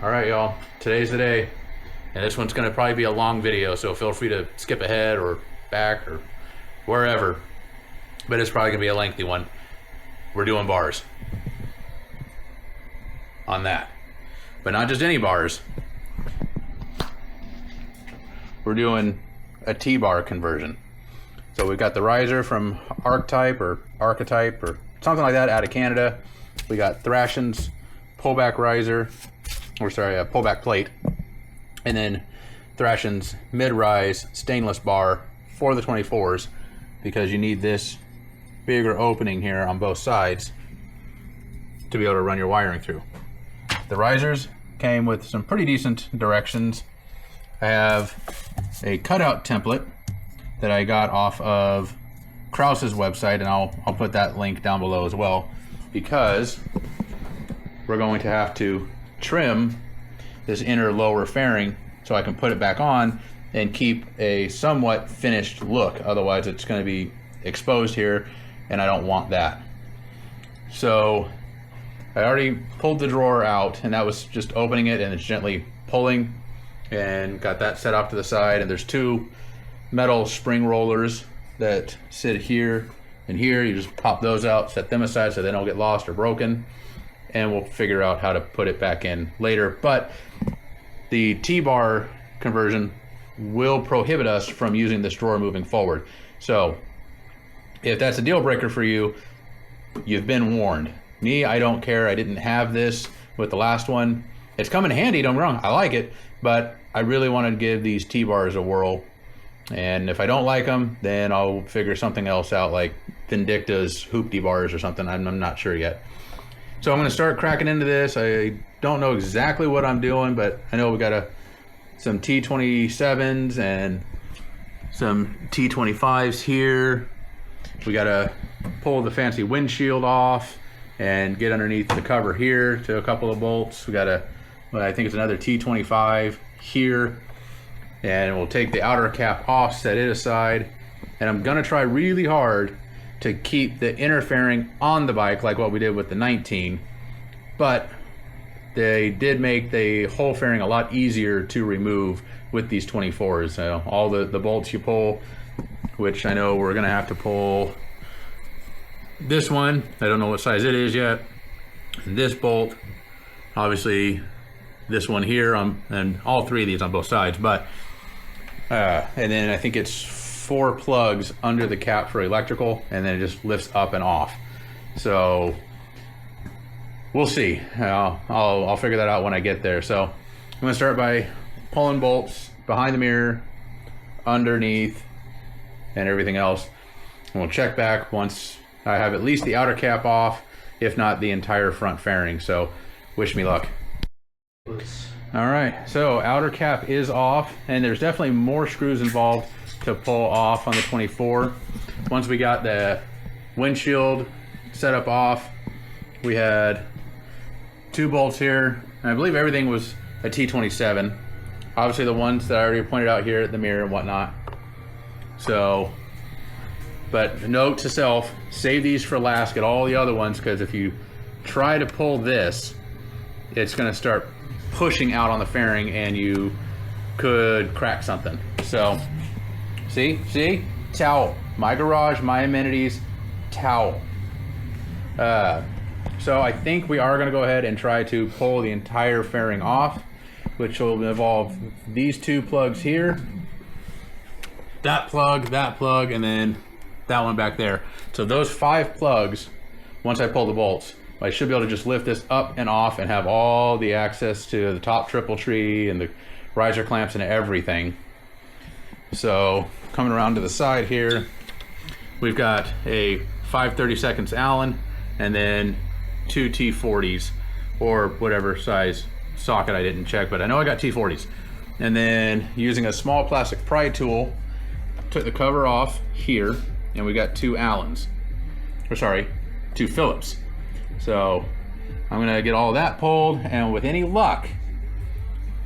All right, y'all, today's the day, and this one's gonna probably be a long video, so feel free to skip ahead or back or wherever, but it's probably gonna be a lengthy one. We're doing bars on that, but not just any bars. We're doing a T-bar conversion. So we've got the riser from Archetype or something like that out of Canada. We got Thrashin's pullback riser, pullback plate, and then Thrashin's mid-rise stainless bar for the 24s, because you need this bigger opening here on both sides to be able to run your wiring through. The risers came with some pretty decent directions. I have a cutout template that I got off of Krause's website, and I'll put that link down below as well, because we're going to have to trim this inner lower fairing so I can put it back on and keep a somewhat finished look. Otherwise it's going to be exposed here, and I don't want that. So I already pulled the drawer out, and that was just opening it and it's gently pulling, and got that set off to the side. And there's two metal spring rollers that sit here and here. You just pop those out, set them aside so they don't get lost or broken, and we'll figure out how to put it back in later. But the T-bar conversion will prohibit us from using this drawer moving forward. So if that's a deal breaker for you, you've been warned. Me, I don't care. I didn't have this with the last one. It's come in handy, don't get me wrong, I like it, but I really want to give these T-bars a whirl. And if I don't like them, then I'll figure something else out, like Vindicta's hoopty bars or something. I'm not sure yet. So I'm going to start cracking into this. I don't know exactly what I'm doing, but I know we got some T27s and some T25s here. We got to pull the fancy windshield off and get underneath the cover here to a couple of bolts. We got to, well, I think it's another T25 here, and we'll take the outer cap off, set it aside, and I'm going to try really hard to keep the inner fairing on the bike like what we did with the 19, but they did make the whole fairing a lot easier to remove with these 24s. So all the bolts you pull, which I know we're gonna have to pull this one, I don't know what size it is yet, and this bolt, obviously this one here, and all three of these on both sides, but and then I think it's 4 plugs under the cap for electrical, and then it just lifts up and off. So we'll see. I'll figure that out when I get there. So I'm gonna start by pulling bolts behind the mirror, underneath, and everything else. And we'll check back once I have at least the outer cap off, if not the entire front fairing. So wish me luck. All right, so outer cap is off, and there's definitely more screws involved to pull off on the 24. Once we got the windshield set up off, we had 2 bolts here, and I believe everything was a T27. Obviously the ones that I already pointed out here at the mirror and whatnot. So, but note to self, save these for last, get all the other ones, because if you try to pull this, it's gonna start pushing out on the fairing and you could crack something. So see, towel, my garage, my amenities, towel. So I think we are going to go ahead and try to pull the entire fairing off, which will involve these 2 plugs here, that plug, and then that one back there. So those 5 plugs, once I pull the bolts, I should be able to just lift this up and off and have all the access to the top triple tree and the riser clamps and everything. So coming around to the side here, we've got a 5/32 Allen, and then 2 T40s, or whatever size socket, I didn't check, but I know I got T40s. And then using a small plastic pry tool, took the cover off here, and we got 2 Allens, or sorry, 2 Phillips. So I'm gonna get all of that pulled, and with any luck,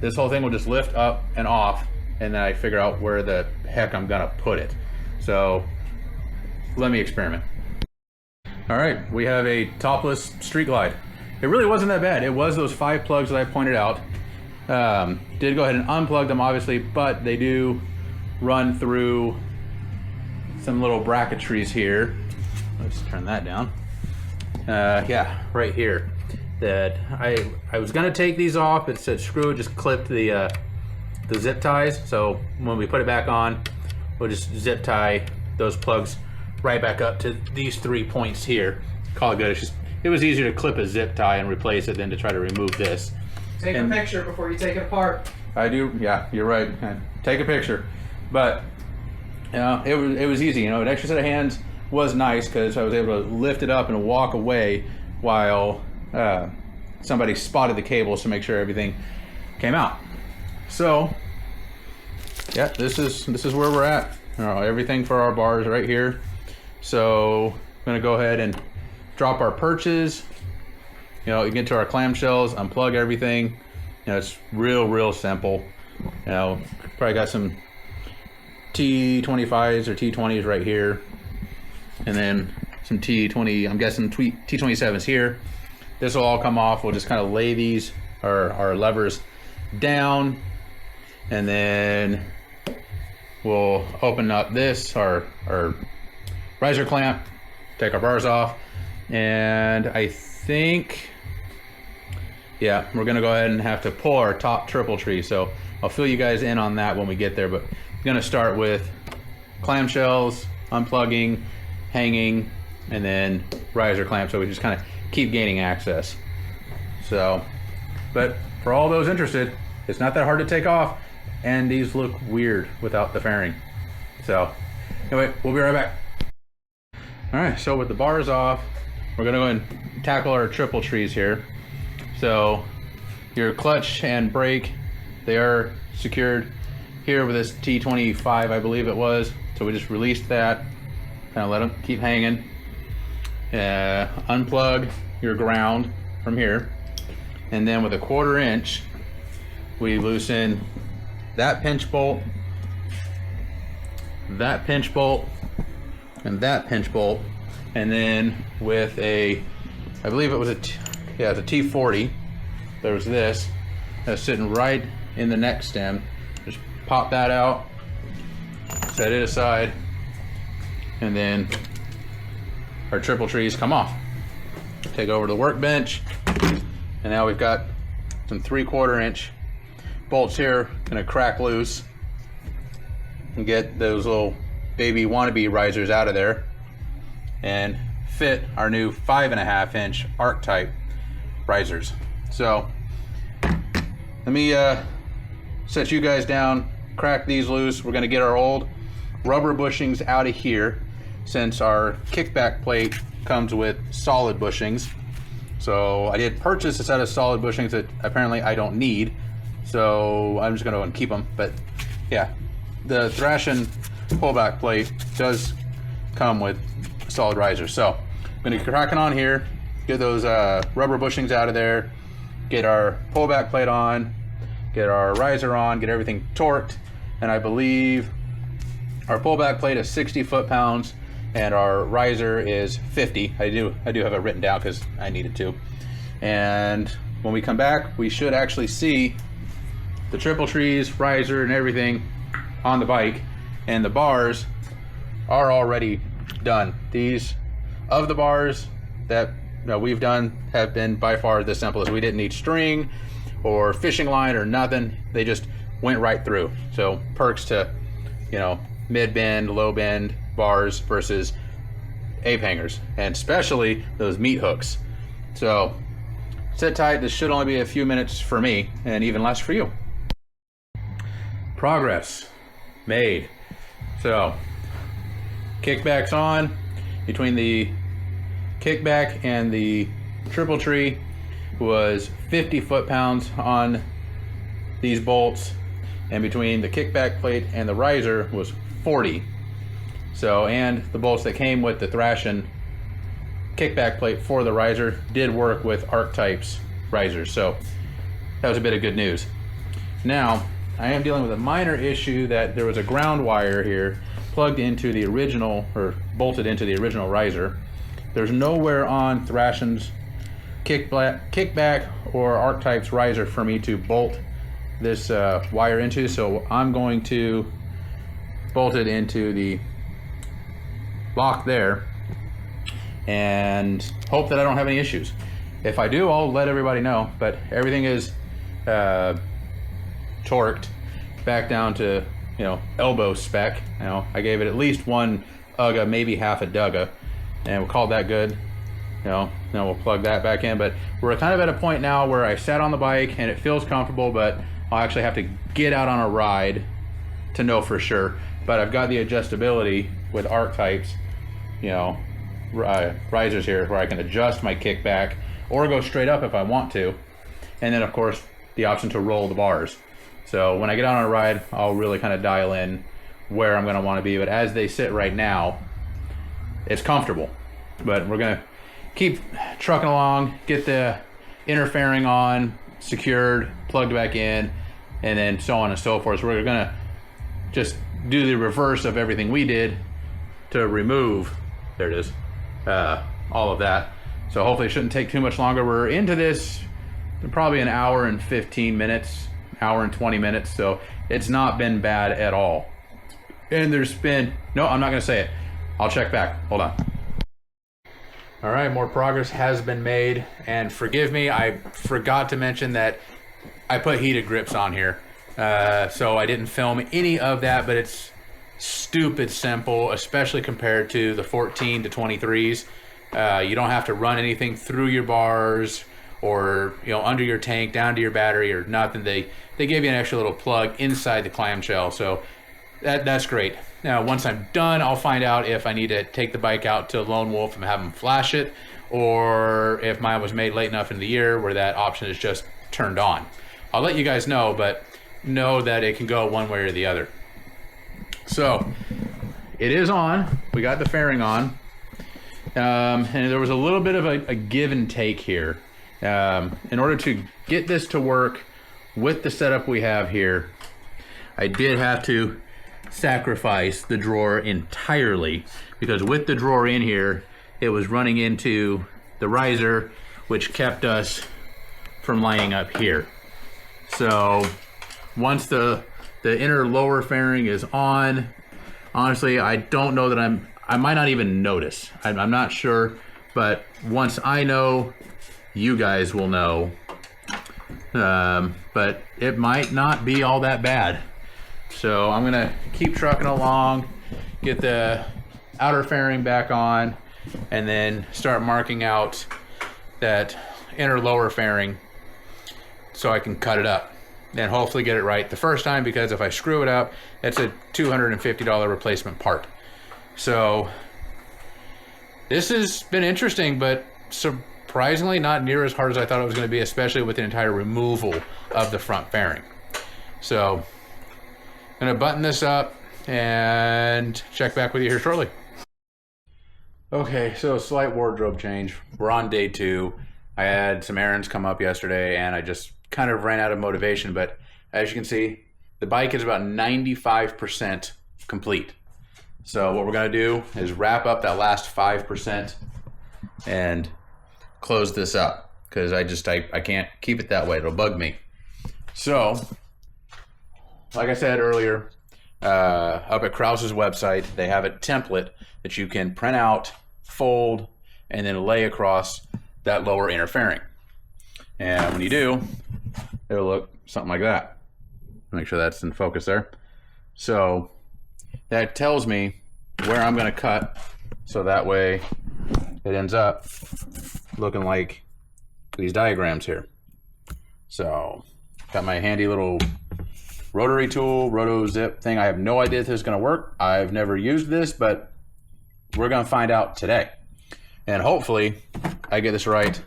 this whole thing will just lift up and off, and then I figure out where the heck I'm gonna put it. So let me experiment. All right, we have a topless street glide. It really wasn't that bad. It was those 5 plugs that I pointed out. Did go ahead and unplug them, obviously, but they do run through some little bracketries here. Let's turn that down. Yeah, right here. That I was gonna take these off, but said screw it, just clip the zip ties. So when we put it back on, we'll just zip tie those plugs right back up to these 3 points here. Call it good. It was easier to clip a zip tie and replace it than to try to remove this. Take a picture before you take it apart. I do, yeah, you're right. Take a picture. But it was easy. An extra set of hands was nice because I was able to lift it up and walk away while somebody spotted the cables to make sure everything came out. So yeah, this is where we're at. Everything for our bars right here. So I'm gonna go ahead and drop our perches. You get to our clamshells, unplug everything. It's real simple. Probably got some T25s or T20s right here, and then some T20, I'm guessing T27s here. This will all come off. We'll just kind of lay these our levers down, and then we'll open up this our riser clamp, take our bars off, and I think, yeah, we're gonna go ahead and have to pull our top triple tree. So I'll fill you guys in on that when we get there, but I'm gonna start with clamshells, unplugging, hanging, and then riser clamp, so we just kind of keep gaining access. So, but for all those interested, it's not that hard to take off, and these look weird without the fairing. So anyway, we'll be right back. All right, so with the bars off, we're gonna go and tackle our triple trees here. So your clutch and brake, they are secured here with this T25, I believe it was. So we just released that, kind of let them keep hanging. Unplug your ground from here, and then with a 1/4 inch, we loosen that pinch bolt, that pinch bolt, and that pinch bolt, and then with a, I believe it was it's a T40. There was this that's sitting right in the neck stem. Just pop that out, set it aside, and then our triple trees come off. Take over the workbench, and now we've got some 3/4 inch bolts here. Gonna crack loose and get those little baby wannabe risers out of there and fit our new 5.5 inch Archetype risers. So let me set you guys down, crack these loose. We're gonna get our old rubber bushings out of here, since our kickback plate comes with solid bushings. So I did purchase a set of solid bushings that apparently I don't need, so I'm just gonna go and keep them. But yeah, the Thrashin pullback plate does come with solid risers. So I'm gonna crack it on here, get those rubber bushings out of there, get our pullback plate on, get our riser on, get everything torqued, and I believe our pullback plate is 60 foot-pounds and our riser is 50. I do have it written down because I needed to. And when we come back, we should actually see the triple trees, riser, and everything on the bike, and the bars are already done. These of the bars that we've done have been by far the simplest. We didn't need string or fishing line or nothing. They just went right through. So perks to mid bend, low bend bars versus ape hangers, and especially those meat hooks. So sit tight. This should only be a few minutes for me, and even less for you. Progress made. So kickback's on. Between the kickback and the triple tree was 50 foot-pounds on these bolts, and between the kickback plate and the riser was 40. So, and the bolts that came with the Thrashin kickback plate for the riser did work with Archetype's risers. So that was a bit of good news. Now I am dealing with a minor issue that there was a ground wire here plugged into the original, or bolted into the original riser. There's nowhere on Thrashin's kickback or Archetype's riser for me to bolt this wire into, so I'm going to bolt it into the lock there and hope that I don't have any issues. If I do, I'll let everybody know, but everything is torqued back down to, you know, elbow spec. You know, I gave it at least one UGA, maybe half a DUGA, and we'll call that good. You know, then we'll plug that back in. But we're kind of at a point now where I sat on the bike and it feels comfortable, but I'll actually have to get out on a ride to know for sure. But I've got the adjustability with Archetypes, you know, risers here where I can adjust my kickback or go straight up if I want to. And then of course the option to roll the bars. So when I get out on a ride, I'll really kind of dial in where I'm going to want to be. But as they sit right now, it's comfortable. But we're going to keep trucking along, get the inner fairing on, secured, plugged back in, and then so on and so forth. So we're going to just do the reverse of everything we did to remove, there it is, all of that. So hopefully it shouldn't take too much longer. We're into this probably an hour and 15 minutes, hour and 20 minutes. So it's not been bad at all. And there's been, no, I'm not gonna say it. I'll check back, hold on. All right, more progress has been made. And forgive me, I forgot to mention that I put heated grips on here. So I didn't film any of that, but it's stupid simple, especially compared to the 14 to 23s. You don't have to run anything through your bars or, you know, under your tank, down to your battery or nothing. They give you an extra little plug inside the clamshell, so that's great. Now, once I'm done, I'll find out if I need to take the bike out to Lone Wolf and have them flash it, or if mine was made late enough in the year where that option is just turned on. I'll let you guys know, but know that it can go one way or the other. So it is on. We got the fairing on. And there was a little bit of a give and take here. In order to get this to work with the setup we have here, I did have to sacrifice the drawer entirely, because with the drawer in here, it was running into the riser, which kept us from lining up here. So once the inner lower fairing is on, honestly, I don't know that I might not even notice. I'm not sure, but once I know, you guys will know. But it might not be all that bad. So I'm gonna keep trucking along, get the outer fairing back on, and then start marking out that inner lower fairing so I can cut it up and hopefully get it right the first time, because if I screw it up, it's a $250 replacement part. So this has been interesting, but surprisingly not near as hard as I thought it was going to be, especially with the entire removal of the front fairing. So I'm going to button this up and check back with you here shortly. Okay, so slight wardrobe change. We're on day 2. I had some errands come up yesterday and I just kind of ran out of motivation, but as you can see, the bike is about 95% complete. So what we're gonna do is wrap up that last 5% and close this up, because I can't keep it that way, it'll bug me. So, like I said earlier, up at Krause's website, they have a template that you can print out, fold, and then lay across that lower inner fairing. And when you do, it'll look something like that. Make sure that's in focus there. So that tells me where I'm going to cut, so that way it ends up looking like these diagrams here. So got my handy little rotary tool, roto zip thing. I have no idea if this is going to work. I've never used this, but we're going to find out today. And hopefully I get this right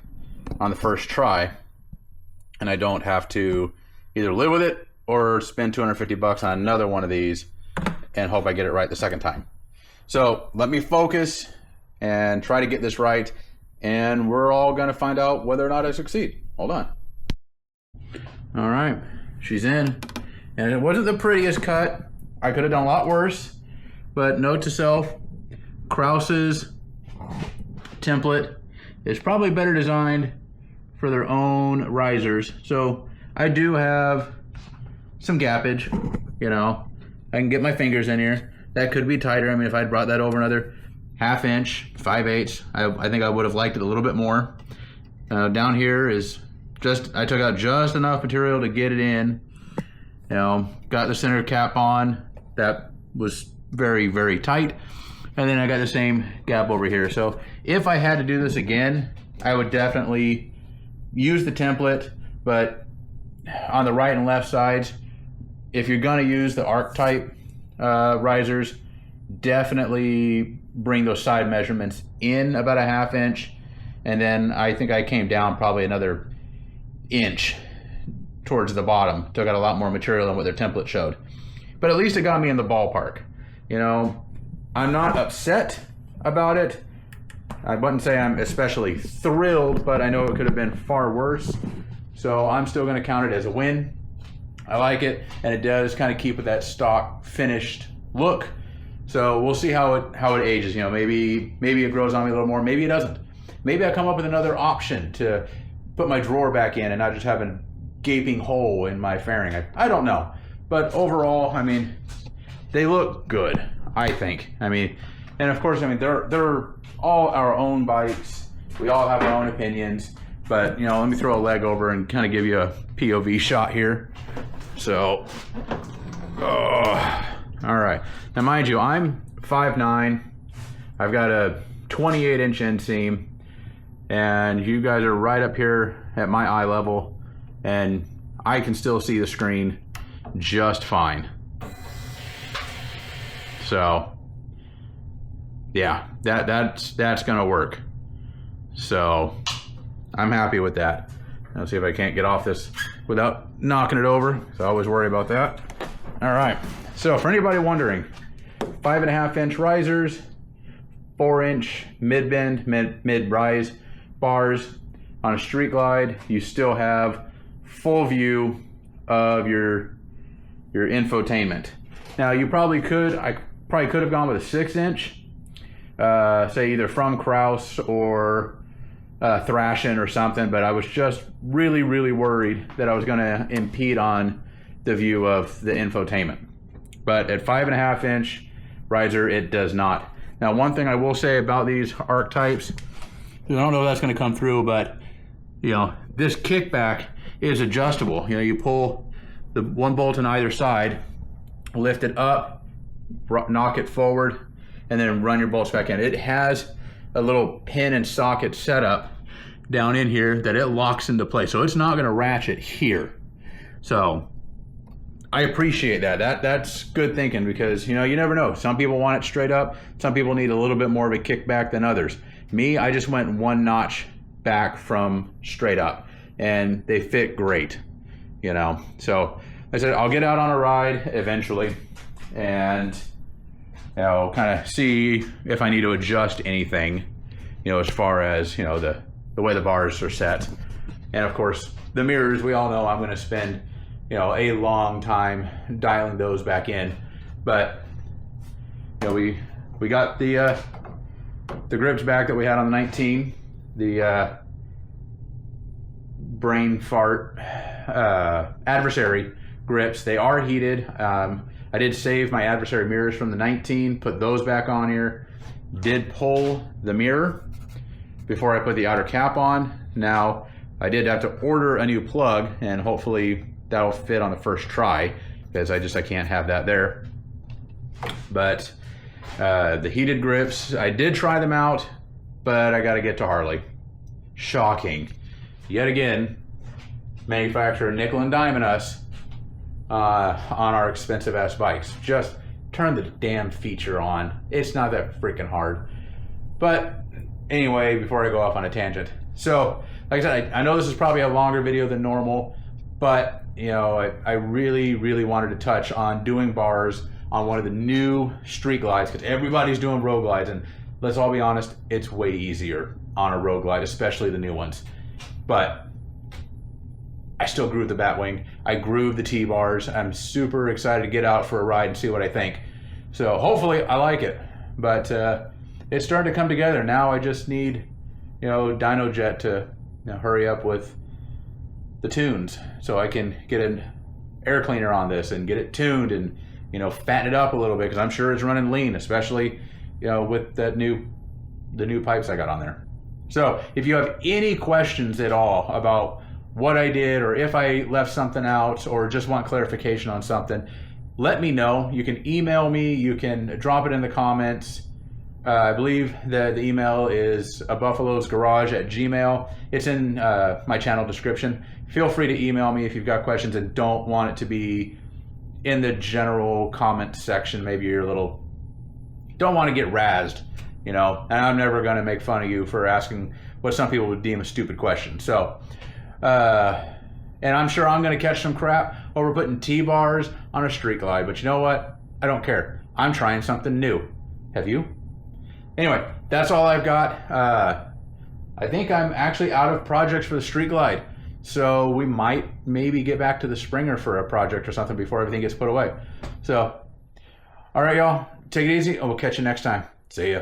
on the first try and I don't have to either live with it or spend $250 on another one of these and hope I get it right the second time. So let me focus and try to get this right, and we're all gonna find out whether or not I succeed. Hold on. All right, she's in. And it wasn't the prettiest cut. I could have done a lot worse, but note to self, Krause's template is probably better designed for their own risers. So I do have some gappage, you know. I can get my fingers in here. That could be tighter. I mean, if I'd brought that over another ½ inch, 5/8, I think I would have liked it a little bit more. Down here is just, I took out just enough material to get it in. You know, got the center cap on. That was very, very tight. And then I got the same gap over here. So if I had to do this again, I would definitely use the template, but on the right and left sides, if you're gonna use the archetype risers, definitely bring those side measurements in about a ½ inch. And then I think I came down probably another inch towards the bottom. Took out a lot more material than what their template showed. But at least it got me in the ballpark. You know, I'm not upset about it. I wouldn't say I'm especially thrilled, but I know it could have been far worse. So I'm still gonna count it as a win. I like it, and it does kind of keep with that stock finished look. So we'll see how it ages. You know, maybe it grows on me a little more, maybe it doesn't. Maybe I come up with another option to put my drawer back in and not just have a gaping hole in my fairing. I don't know. But overall, I mean, they look good, I think. I mean, and of course, I mean, they're all our own bikes. We all have our own opinions. But, you know, let me throw a leg over and kind of give you a POV shot here. So, all right. Now, mind you, I'm 5'9". I've got a 28-inch inseam. And you guys are right up here at my eye level. And I can still see the screen just fine. So, yeah, that's gonna work. So, I'm happy with that. Let's see if I can't get off this without knocking it over. So I always worry about that. All right. So for anybody wondering, 5.5 inch risers, 4-inch mid bend, mid rise bars. On a street glide, you still have full view of your infotainment. Now you probably could, I probably could have gone with a 6-inch, say either from Kraus or Thrashin or something, but I was just really worried that I was going to impede on the view of the infotainment. But at 5.5 inch riser, it does not. Now, one thing I will say about these archetypes, I don't know if that's going to come through, but you know, this kickback is adjustable. You know, you pull the one bolt on either side, lift it up, knock it forward, and then run your bolts back in. It has a little pin and socket setup down in here that it locks into place. So it's not gonna ratchet here. So I appreciate that. That's good thinking, because you know, you never know. Some people want it straight up. Some people need a little bit more of a kickback than others. Me, I just went one notch back from straight up, and they fit great, you know. So I said, I'll get out on a ride eventually, and you know, kind of see if I need to adjust anything, you know, as far as, you know, the way the bars are set. And of course, the mirrors, we all know I'm going to spend, you know, a long time dialing those back in. But, you know, we got the grips back that we had on the 19, the brain fart adversary grips. They are heated. I did save my adversary mirrors from the 19, put those back on here. Did pull the mirror before I put the outer cap on. Now, I did have to order a new plug, and hopefully that'll fit on the first try, because I can't have that there. But the heated grips, I did try them out, but I gotta get to Harley. Shocking. Yet again, manufacturer nickel and diming us on our expensive ass bikes. Just turn the damn feature on. It's not that freaking hard. But anyway, before I go off on a tangent. So, like I said, I know this is probably a longer video than normal, but you know, I really wanted to touch on doing bars on one of the new street glides, because everybody's doing road glides, and let's all be honest, it's way easier on a road glide, especially the new ones. But I still groove the Batwing. I groove the T-bars. I'm super excited to get out for a ride and see what I think. So hopefully I like it. But it's starting to come together. Now I just need, you know, DynoJet to, you know, hurry up with the tunes so I can get air cleaner on this and get it tuned and, you know, fatten it up a little bit, because I'm sure it's running lean, especially, you know, with the new pipes I got on there. So if you have any questions at all about what I did, or if I left something out, or just want clarification on something, let me know. You can email me, you can drop it in the comments. I believe the email is buffalosgarage@gmail.com. It's in my channel description. Feel free to email me if you've got questions and don't want it to be in the general comment section. Maybe you're don't want to get razzed, you know, and I'm never going to make fun of you for asking what some people would deem a stupid question. So, and I'm sure I'm going to catch some crap over putting T-bars on a street glide, but you know what? I don't care. I'm trying something new. Have you? Anyway, that's all I've got. I think I'm actually out of projects for the street glide, so we might maybe get back to the Springer for a project or something before everything gets put away. So, all right, y'all, take it easy, and we'll catch you next time. See ya.